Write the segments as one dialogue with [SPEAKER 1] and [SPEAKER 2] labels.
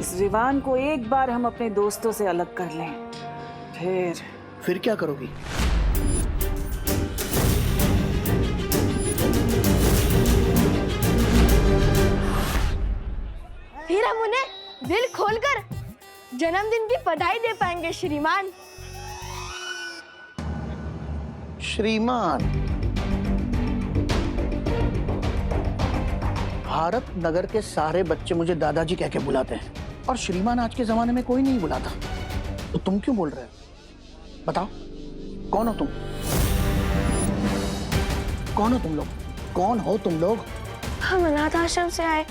[SPEAKER 1] इस विवान को एक बार हम अपने दोस्तों से अलग कर लें,
[SPEAKER 2] फिर क्या करोगी?
[SPEAKER 3] फिर हम उन्हें दिल खोलकर जन्मदिन की बधाई दे पाएंगे श्रीमान।
[SPEAKER 2] श्रीमान, भारत नगर के सारे बच्चे मुझे दादाजी कह के बुलाते हैं और श्रीमान आज के जमाने में कोई नहीं बुलाता, तो तुम क्यों बोल रहे हो? बताओ, कौन हो तुम? कौन हो तुम लोग? कौन हो तुम लोग?
[SPEAKER 3] हम अनाथ आश्रम से आए,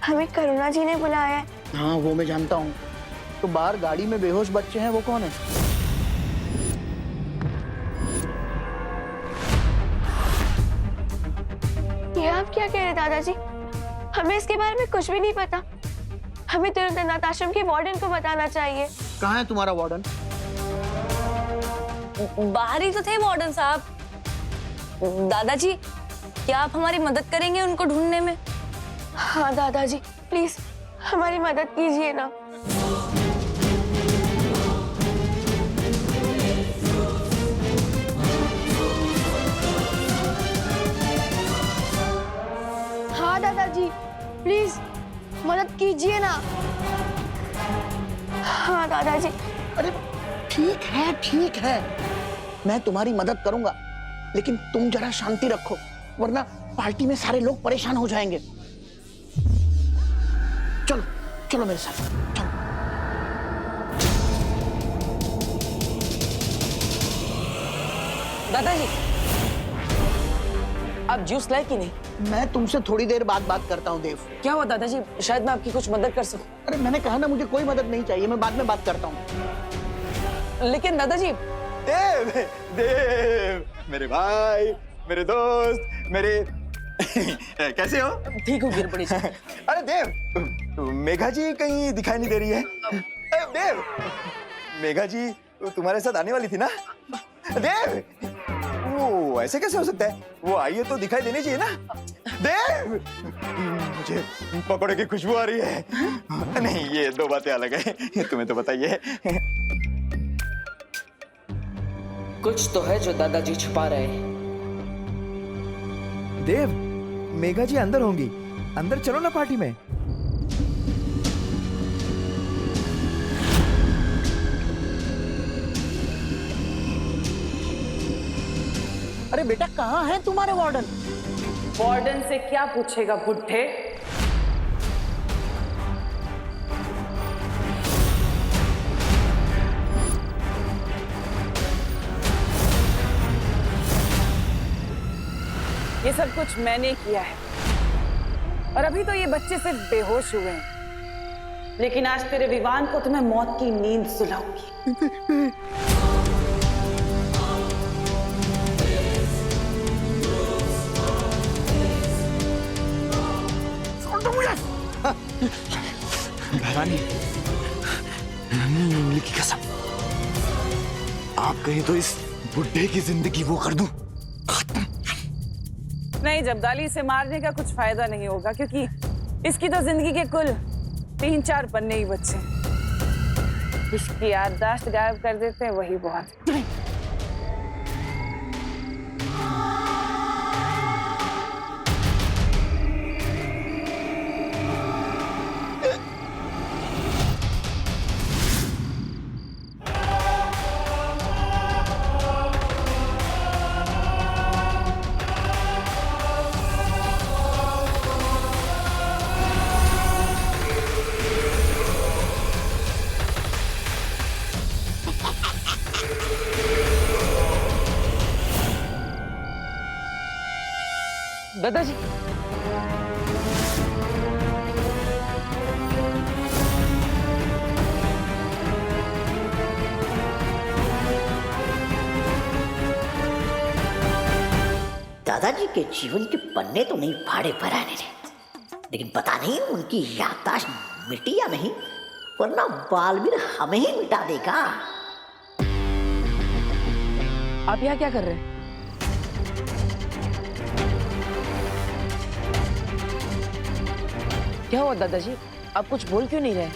[SPEAKER 3] हमें करुणा जी ने बुलाया है।
[SPEAKER 2] हाँ, वो मैं जानता हूँ। तो बाहर गाड़ी में बेहोश बच्चे हैं, वो कौन है?
[SPEAKER 3] ये आप क्या कह रहे दादाजी? हमें इसके बारे में कुछ भी नहीं पता। हमें तुरंत अनाथ आश्रम के वार्डन को बताना चाहिए।
[SPEAKER 2] कहाँ है तुम्हारा वार्डन?
[SPEAKER 4] बाहर ही तो थे वार्डन साहब। दादाजी, क्या आप हमारी मदद करेंगे उनको ढूंढने में?
[SPEAKER 3] हाँ दादाजी, प्लीज हमारी मदद कीजिए ना। हाँ दादाजी, प्लीज मदद कीजिए ना। हाँ दादाजी।
[SPEAKER 2] अरे ठीक है, मैं तुम्हारी मदद करूंगा, लेकिन तुम जरा शांति रखो, वरना पार्टी में सारे लोग परेशान हो जाएंगे। चलो चलो मेरे साथ, चलो।
[SPEAKER 4] दादाजी, आप जूस लाए कि नहीं?
[SPEAKER 2] मैं तुमसे थोड़ी देर बाद बात करता हूँ देव।
[SPEAKER 4] क्या हुआ दादाजी? शायद मैं आपकी कुछ मदद कर सकूं।
[SPEAKER 2] अरे मैंने कहा ना, मुझे कोई मदद नहीं चाहिए, मैं बाद में बात करता हूँ।
[SPEAKER 4] लेकिन दादाजी।
[SPEAKER 5] देव, देव, मेरे भाई, मेरे दोस्त, मेरे कैसे हो?
[SPEAKER 4] ठीक हो गिरपड़ी जी।
[SPEAKER 5] अरे देव, मेघा जी कहीं दिखाई नहीं दे रही है। देव, मेघा जी तुम्हारे साथ आने वाली थी ना? देव, वो ऐसे कैसे हो सकता है? वो आई है तो दिखाई देनी चाहिए ना? देव, मुझे पकौड़े की खुशबू आ रही है। नहीं, ये दो बातें अलग है, तुम्हें तो पता ही है।
[SPEAKER 6] कुछ तो है जो दादाजी छुपा रहे हैं।
[SPEAKER 7] देव, मेघा जी अंदर होंगी, अंदर चलो ना पार्टी में।
[SPEAKER 2] अरे बेटा, कहाँ है तुम्हारे वार्डन?
[SPEAKER 1] वार्डन से क्या पूछेगा बुड्ढे? ये सब कुछ मैंने किया है, और अभी तो ये बच्चे सिर्फ बेहोश हुए हैं, लेकिन आज तेरे विवान को तुम्हें मौत की नींद सुलाऊंगी।
[SPEAKER 5] रानी, इमली की कसम, आप कहीं तो इस बुड्ढे की जिंदगी वो कर दूं।
[SPEAKER 1] नहीं, जब्दाली, इसे मारने का कुछ फायदा नहीं होगा, क्योंकि इसकी तो जिंदगी के कुल 3-4 पन्ने ही बचे। इसकी याददाश्त गायब कर देते हैं, वही बहुत।
[SPEAKER 4] दादाजी,
[SPEAKER 8] दादाजी के जीवन के पन्ने तो नहीं फाड़े पराने ने, लेकिन पता नहीं उनकी याददाश्त मिटी या नहीं, वरना बालवीर हमें ही मिटा देगा।
[SPEAKER 4] आप यहाँ क्या कर रहे हैं? क्या हुआ दादाजी? आप कुछ बोल क्यों नहीं रहे?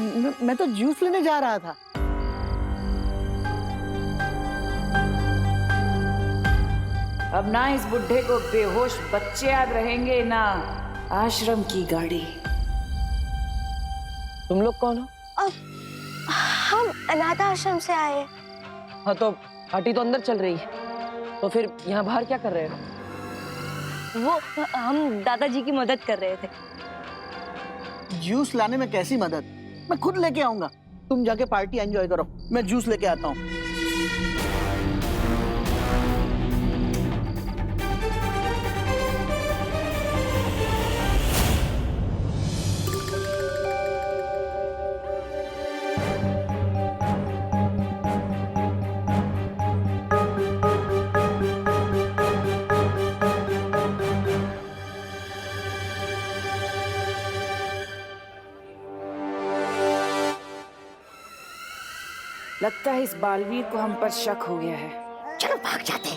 [SPEAKER 2] मैं तो जूस लेने जा रहा था।
[SPEAKER 9] अब ना इस बुढ़े को बेहोश बच्चे याद रहेंगे, ना आश्रम की गाड़ी।
[SPEAKER 1] तुम लोग कौन हो?
[SPEAKER 3] हम अनाथ आश्रम से आए हैं।
[SPEAKER 1] हाँ तो पार्टी तो अंदर चल रही है, तो फिर यहाँ बाहर क्या कर रहे हो?
[SPEAKER 4] वो हम दादाजी की मदद कर रहे थे।
[SPEAKER 2] जूस लाने में कैसी मदद? मैं खुद लेके आऊंगा। तुम जाके पार्टी एंजॉय करो, मैं जूस लेके आता हूँ।
[SPEAKER 9] लगता है इस बालवीर को हम पर शक हो गया है।
[SPEAKER 8] चलो भाग जाते।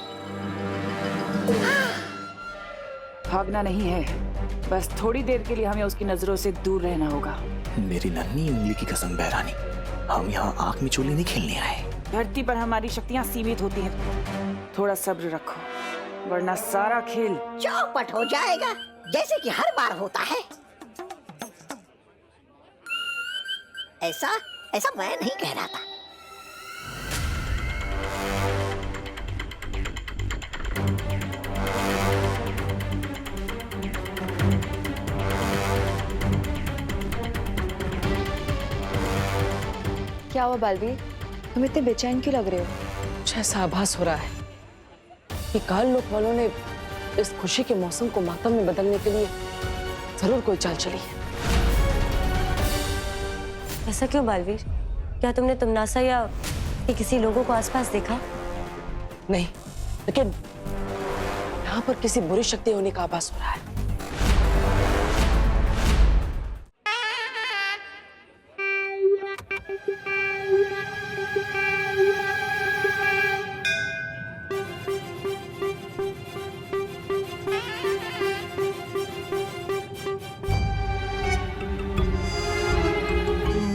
[SPEAKER 9] भागना नहीं है, बस थोड़ी देर के लिए हमें उसकी नजरों से दूर रहना होगा।
[SPEAKER 5] मेरी नन्ही उंगली की कसम बहरानी, हम यहाँ आंख मिचोली नहीं खेलने आए।
[SPEAKER 9] धरती पर हमारी शक्तियाँ सीमित होती हैं। थोड़ा सब्र रखो, वरना सारा खेल
[SPEAKER 8] चौपट हो जाएगा, जैसे कि हर बार होता है। ऐसा मैं नहीं कह रहा था।
[SPEAKER 4] क्या हुआ बालवीर, तुम इतने बेचैन क्यों लग रहे हो?
[SPEAKER 1] मुझे ऐसा आभास हो रहा है कि काल लोक वालों ने इस खुशी के मौसम को मातम में बदलने के लिए जरूर कोई चाल चली है।
[SPEAKER 4] ऐसा क्यों बालवीर? क्या तुमने तुमनासा या किसी लोगों को आसपास देखा?
[SPEAKER 1] नहीं, लेकिन यहाँ पर किसी बुरी शक्ति होने का आभास हो रहा है।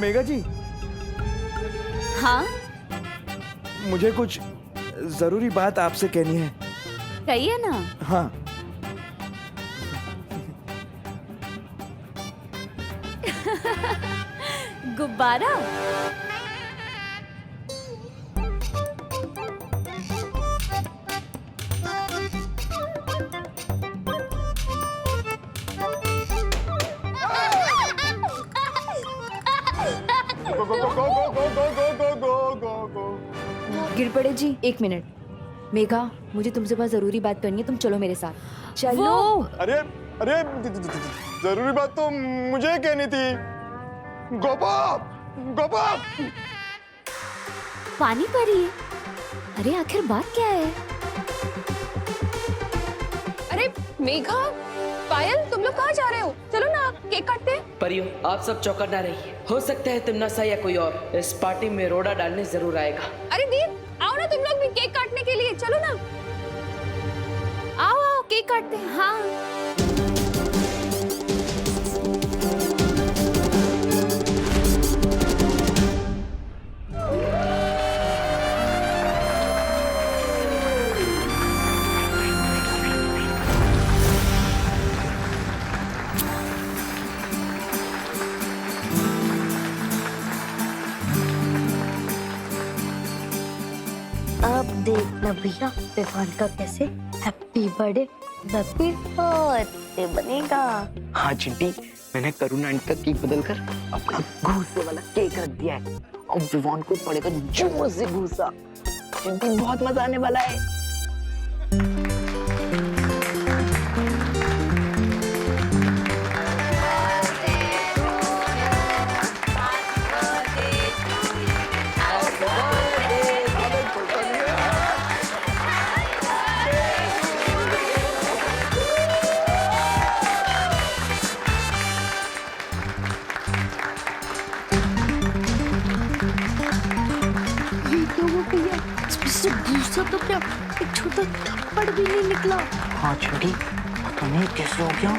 [SPEAKER 7] मेघा जी,
[SPEAKER 4] हाँ
[SPEAKER 7] मुझे कुछ जरूरी बात आपसे कहनी है।
[SPEAKER 4] कहिए ना।
[SPEAKER 7] हाँ,
[SPEAKER 4] गुब्बारा?
[SPEAKER 10] गिरपड़े जी, एक मिनट। मेघा, मुझे तुमसे बहुत जरूरी बात करनी है, तुम चलो मेरे साथ। चलो।
[SPEAKER 5] अरे अरे जरूरी बात तो मुझे कहनी थी। गोपा गोपा
[SPEAKER 10] पानी परी। अरे आखिर बात क्या है?
[SPEAKER 3] अरे मेघा, पायल, तुम लोग कहाँ जा रहे हो? चलो ना, केक काटते हैं।
[SPEAKER 6] परियो, आप सब चौकन्ना रहिए। हो सकता है तिमनासा या कोई और इस पार्टी में रोड़ा डालने जरूर आएगा।
[SPEAKER 3] अरे दीप, आओ ना तुम लोग भी केक काटने के लिए, चलो ना। आओ आओ, केक काटते हैं। हाँ।
[SPEAKER 10] अब देखना भैया विवान का कैसे हैप्पी बर्थडे हैप्पी बर्थडे बनेगा।
[SPEAKER 2] हाँ चिंटी, मैंने करुणा आंटी का केक बदलकर अपना घूसे वाला केक रख दिया है। अब विवान को पड़ेगा जोर से घूसा। चिंटी, बहुत मजा आने वाला है।
[SPEAKER 10] तो क्या एक छोटा थप्पड़ भी नहीं निकला।
[SPEAKER 2] हाँ चिंटी, पता नहीं कैसे हो गया।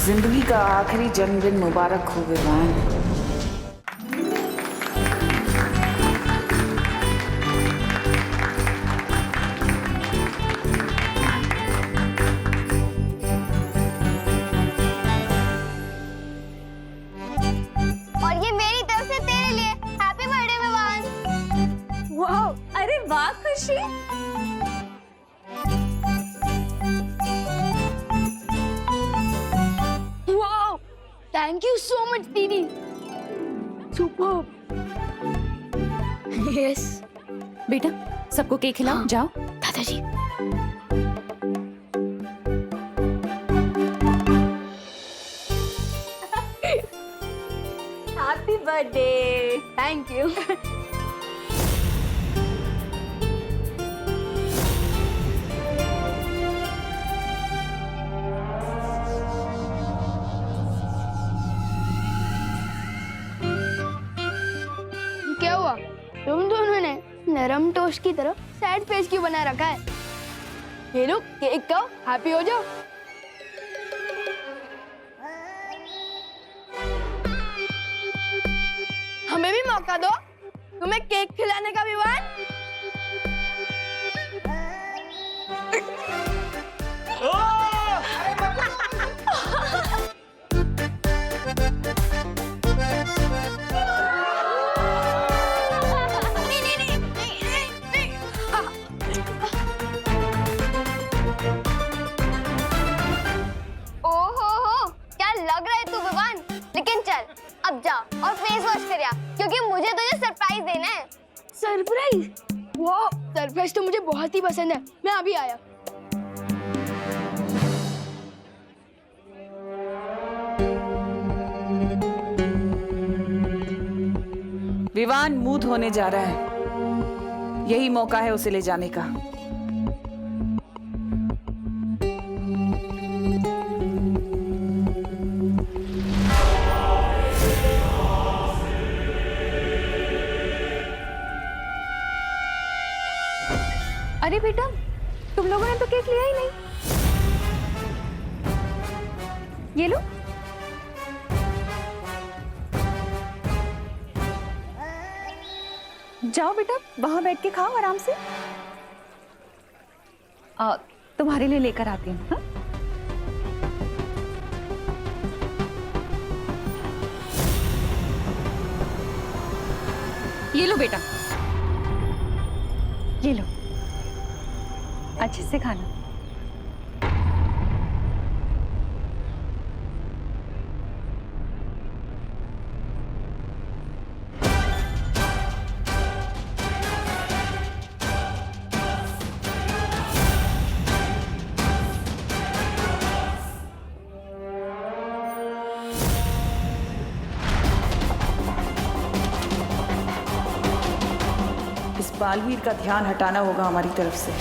[SPEAKER 9] जिंदगी का आखिरी जन्मदिन मुबारक हो विवान।
[SPEAKER 10] और ये मेरी तरफ से तेरे लिए हैप्पी बर्थडे विवान।
[SPEAKER 4] वाह, अरे वाह खुशी।
[SPEAKER 10] Wow, thank you so much दीदी। सुपर। यस।
[SPEAKER 11] बेटा सबको केक खिलाओ, जाओ।
[SPEAKER 10] दादाजी।
[SPEAKER 4] Happy birthday.
[SPEAKER 10] Thank you. क्या हुआ? तुम दोनों ने नरम टोस्ट की तरह सैड फेस क्यों बना रखा है? ये लो केक खाओ, हैप्पी हो जाओ। हमें भी मौका दो, तुम्हें केक खिलाने का विवान। ओहो, क्या लग रहा है तू विवान? लेकिन चल अब जा और फेस वॉश कर आ, क्योंकि मुझे तुझे सरप्राइज देना है। सरप्राइज? वो सरप्राइज तो मुझे बहुत ही पसंद है। मैं अभी आया।
[SPEAKER 9] विवान मूड होने जा रहा है, यही मौका है उसे ले जाने का।
[SPEAKER 11] अरे बेटा तुम लोगों ने तो केक लिया ही नहीं। ये लो। जाओ बेटा वहां बैठ के खाओ आराम से। तुम्हारे लिए लेकर आती हूँ। हाँ? ये लो बेटा, ये लो, अच्छे से खाना।
[SPEAKER 9] इस बालवीर का ध्यान हटाना होगा हमारी तरफ से।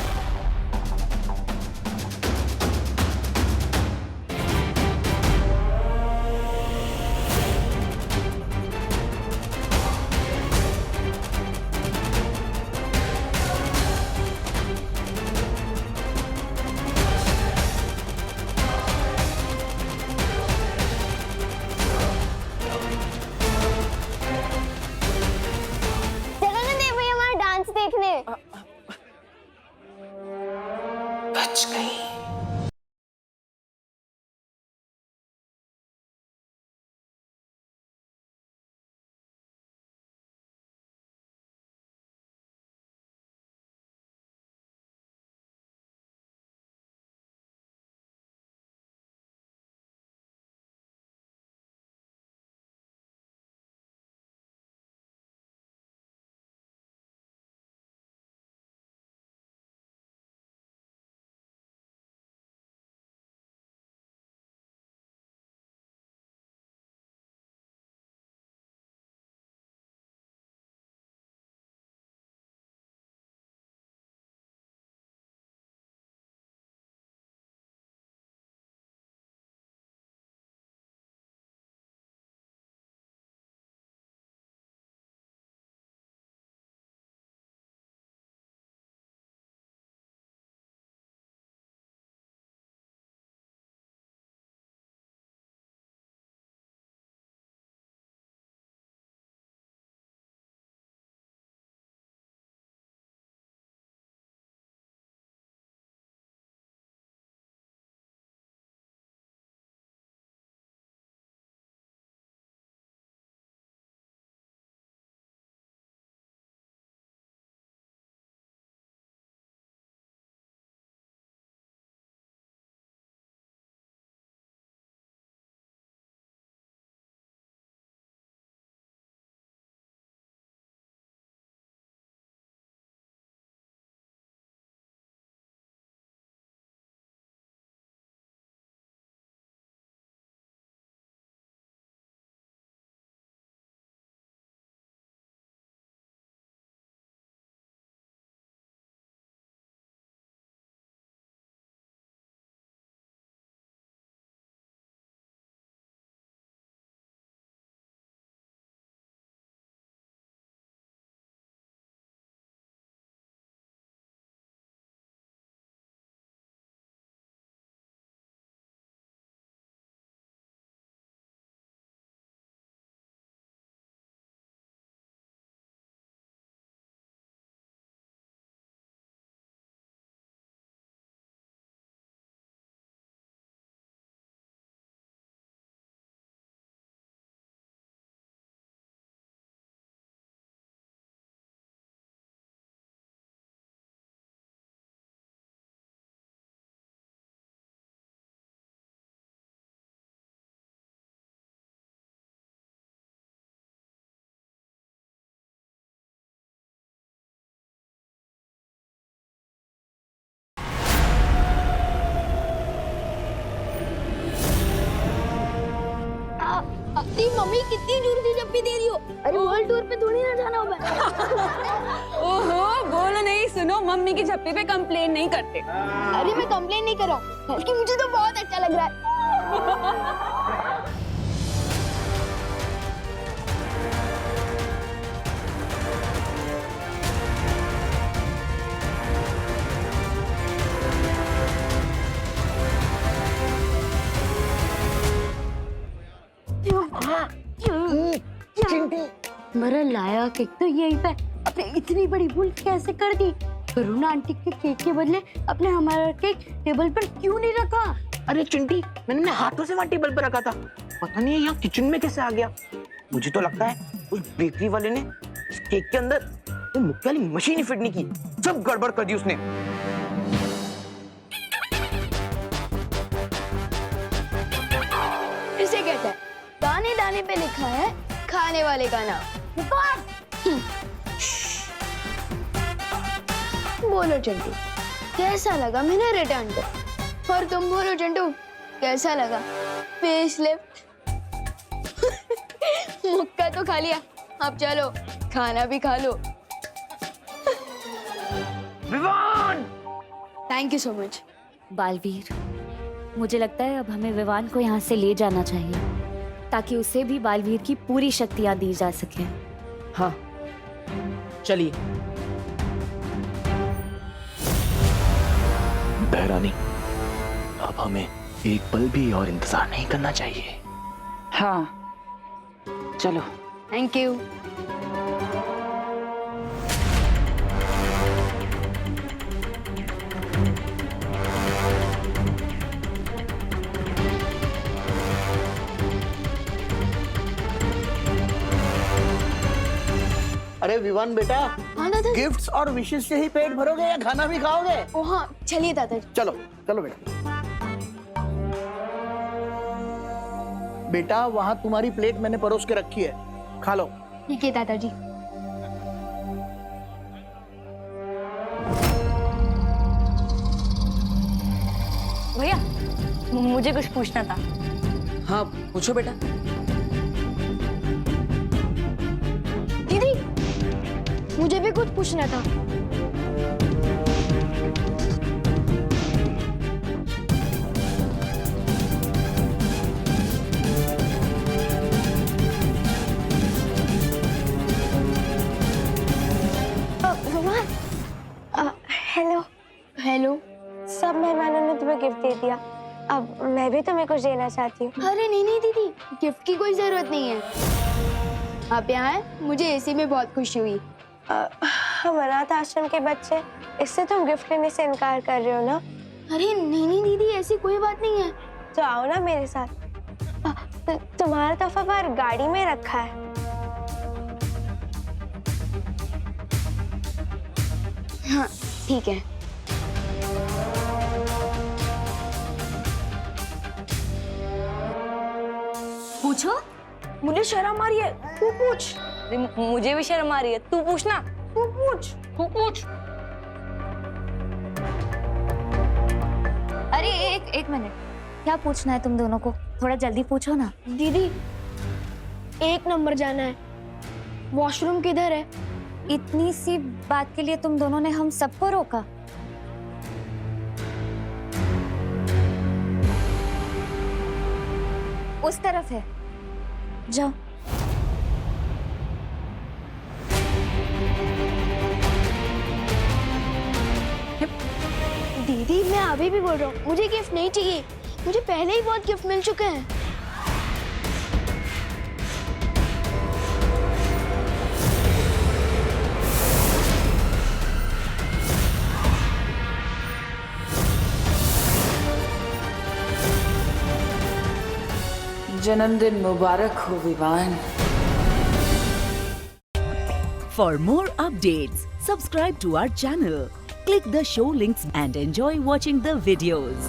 [SPEAKER 10] मम्मी कितनी दूर की जप्पी दे रही हो। अरे वर्ल्ड टूर पे थोड़ी ना जाना होगा।
[SPEAKER 1] ओहो, बोलो नहीं, सुनो, मम्मी की झप्पी पे कंप्लेन नहीं करते।
[SPEAKER 10] अरे मैं कंप्लेन नहीं कर रहा हूँ, बल्कि मुझे तो बहुत अच्छा लग रहा है।
[SPEAKER 11] मेरा लाया केक तो यही पे। अपने इतनी बड़ी भूल कैसे कर दी? करुणा आंटी के केक के बदले अपने हमारा केक टेबल पर क्यों नहीं रखा?
[SPEAKER 2] अरे चिंटी, मैंने अपने हाथों से वहाँ टेबल पर रखा था, पता नहीं यहाँ किचन में कैसे आ गया। मुझे तो लगता है उस बेकरी वाले ने इस केक के अंदर वो मुक्के वाली मशीन ही फिट नहीं की, सब गड़बड़ कर दी उसने।
[SPEAKER 10] इसे कहते हैं दाने दाने पे लिखा है खाने वाले का नाम। बोलो चिंटू, कैसा लगा मैंने रिटर्न को? और तुम बोलो चिंटू, कैसा लगा फेस लिफ्ट? मुक्का तो खा लिया, अब चलो खाना भी खा लो।
[SPEAKER 2] Vivaan!
[SPEAKER 10] Thank you so much.
[SPEAKER 11] Baalveer, मुझे लगता है अब हमें विवान को यहाँ से ले जाना चाहिए ताकि उसे भी बालवीर की पूरी शक्तियाँ दी जा सके।
[SPEAKER 6] हाँ, चलिए।
[SPEAKER 2] बहरानी, अब हमें एक पल भी और इंतजार नहीं करना चाहिए।
[SPEAKER 9] हाँ, चलो।
[SPEAKER 10] Thank you.
[SPEAKER 12] अरे विवान बेटा,
[SPEAKER 10] हाँ दादाजी।
[SPEAKER 12] गिफ्ट्स और विशेष से ही पेट भरोगे या खाना भी खाओगे?
[SPEAKER 10] ओ हाँ, चलिए दादाजी।
[SPEAKER 12] चलो चलो बेटा। बेटा वहाँ तुम्हारी प्लेट मैंने परोस के रखी है, खा लो।
[SPEAKER 10] ठीक है दादाजी।
[SPEAKER 4] भैया, मुझे कुछ पूछना था।
[SPEAKER 6] हाँ, पूछो बेटा।
[SPEAKER 10] दीदी, मुझे भी कुछ पूछना था।
[SPEAKER 3] हेलो।
[SPEAKER 10] हेलो।
[SPEAKER 3] सब मेहमानों ने तुम्हें गिफ्ट दे दिया, अब मैं भी तुम्हें कुछ देना चाहती हूँ।
[SPEAKER 10] अरे नहीं नहीं दीदी, गिफ्ट की कोई जरूरत नहीं है। आप यहाँ आए, मुझे इसी में बहुत खुशी हुई।
[SPEAKER 3] हम अनाथ आश्रम के बच्चे, इससे तुम गिफ्ट लेने से इनकार कर रहे हो ना?
[SPEAKER 10] अरे नहीं नहीं दीदी, ऐसी कोई बात नहीं है।
[SPEAKER 3] तो आओ ना मेरे साथ। तुम्हारा तोहफा बाहर गाड़ी में रखा है।
[SPEAKER 10] हाँ ठीक है।
[SPEAKER 4] पूछो।
[SPEAKER 3] मुझे शर्म आ रही है, तू पूछ।
[SPEAKER 4] मुझे भी शर्म आ रही है, तू पूछना।
[SPEAKER 3] तू पूछ।
[SPEAKER 4] तू पूछ। अरे एक मिनट, क्या पूछना है तुम दोनों को? थोड़ा जल्दी पूछो ना।
[SPEAKER 10] दीदी, 1 नंबर जाना है, वॉशरूम किधर है?
[SPEAKER 11] इतनी सी बात के लिए तुम दोनों ने हम सबको रोका? उस तरफ है, जाओ।
[SPEAKER 10] दीदी मैं अभी भी बोल रहा हूँ, मुझे गिफ्ट नहीं चाहिए, मुझे पहले ही बहुत गिफ्ट मिल चुके हैं।
[SPEAKER 9] जन्मदिन मुबारक हो Vivaan.
[SPEAKER 13] For more updates, subscribe to our channel, click the show links and enjoy watching the videos.